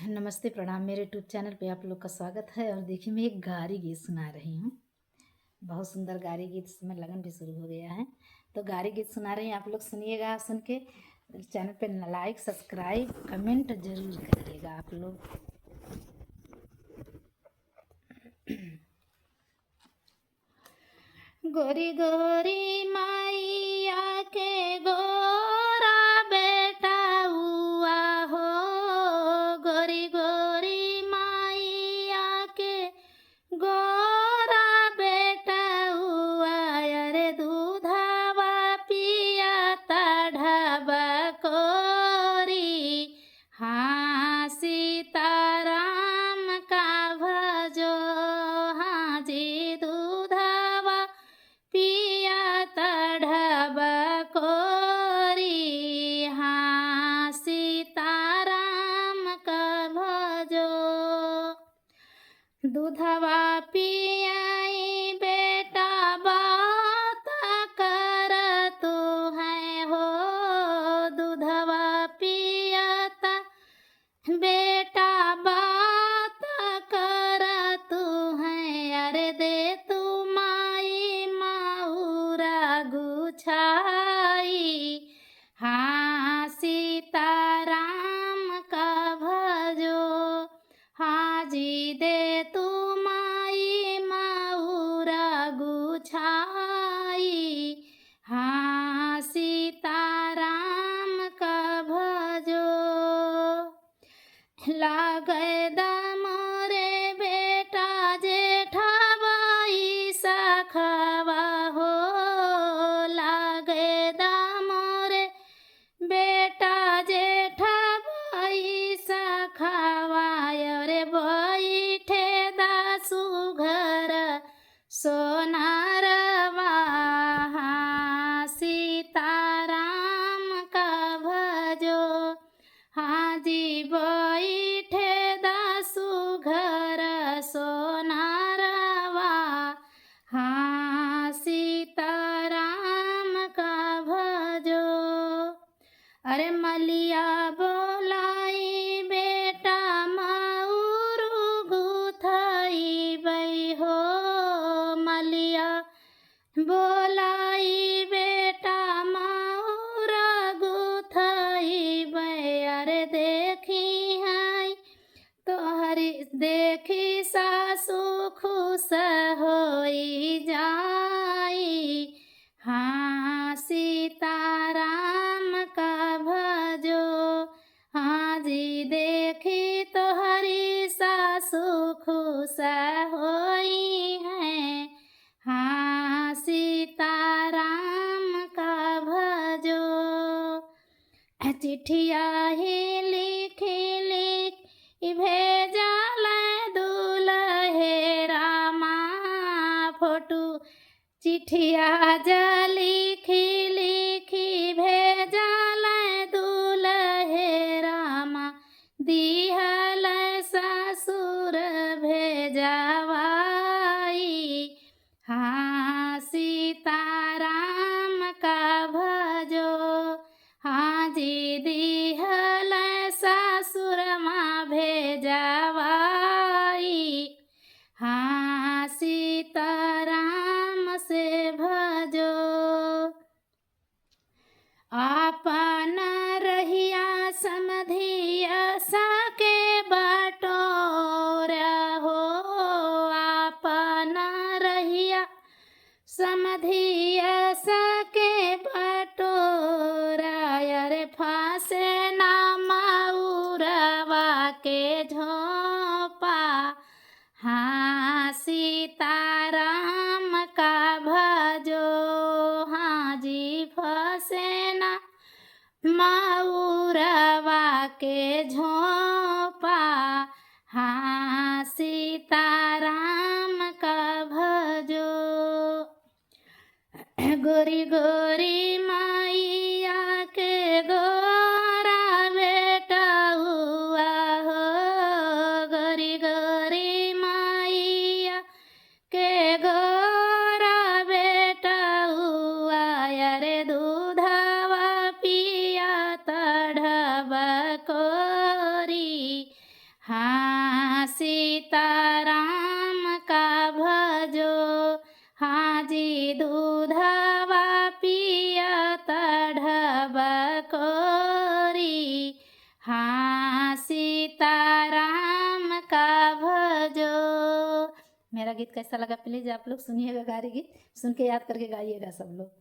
नमस्ते प्रणाम मेरे यूट्यूब चैनल पे आप लोग का स्वागत है। और देखिए मैं एक गारी गीत सुना रही हूँ। बहुत सुंदर गारी गीत, इसमें लगन भी शुरू हो गया है। तो गारी गीत सुना रही हूँ, आप लोग सुनिएगा। सुन के चैनल पे लाइक सब्सक्राइब कमेंट जरूर करिएगा आप लोग। गोरी गोरी माइया के गोरा बेटा हुआ हो। गोरी गोरी माइया के गोरा बेटा हुआ। अरे दूधावा पिया ढाबा कोरी। हाँ सीताराम का भजो। हाँ जी दूधावा पिया ढाबा कोरी। हाँ सीताराम का भजो। दूधवा पियाई बेटा बात कर तू है हो। दूधवा पियाता बेटा बात कर तू है। अरे दे तू माई माऊरा गुछाई। हाँ सीताराम का भजो। हाँ जी दे तू माई माऊरा गुछाई। हाँ सीताराम का भजो। लागे मोरे बेटा जेठाबाई सखवा हो। लागे मोरे बेटा जेठाबाई सखवा। रे बैठे दासु घर सोनारवा। हाँ सीताराम का भजो। हाँ जी बैठे दासु घर सोनारवा। हाँ सीताराम का भजो। अरे मलिया बोलाई बेटा माउरू गुथाई बई हो। मलिया बोलाई बेटा माउरा गुथाई बई। अरे देखी है तोहरी देखी सासू खुश होई जाई। हाँ सीताराम का भजो। हाँ जी देखी तोहरी सासू खुश होई है। हाँ सीताराम का भजो। चिट्ठिया ही लिखी लिख भेजल दुलहे रामा। फोटू चिट्ठिया लिखी लिखी भेजल दुलहे रामा। दिहल ससुर भेजवाई। हाँ सीताराम का भजो। हाँ जी दिहल ससुर माँ भेजवाई। हाँ सीताराम से भजो। आपन रहिया समधिया सके बटोरा हो। आपन रहिया समधिया सके बटोरा। अरे फांसे ना माउरवा के झोंपा। हाँ सीताराम का भजो। हाँ जी फंसे ना माउरवा के झोंपा। हाँ सीताराम का भजो। गोरी गोरी माइया के गोरा बेटा हुआ हो। गोरी गोरी माइया के गोरा बेटा हुआ। अरे दूधवा पिया ढाबा कोरी। हाँ सीताराम का भजो, हाँ जी दूधवा पियत ढबकोरी, हाँ सीताराम का भजो। मेरा गीत कैसा लगा प्लीज़ आप लोग सुनिएगा, गारी गीत सुन के याद करके गाइएगा सब लोग।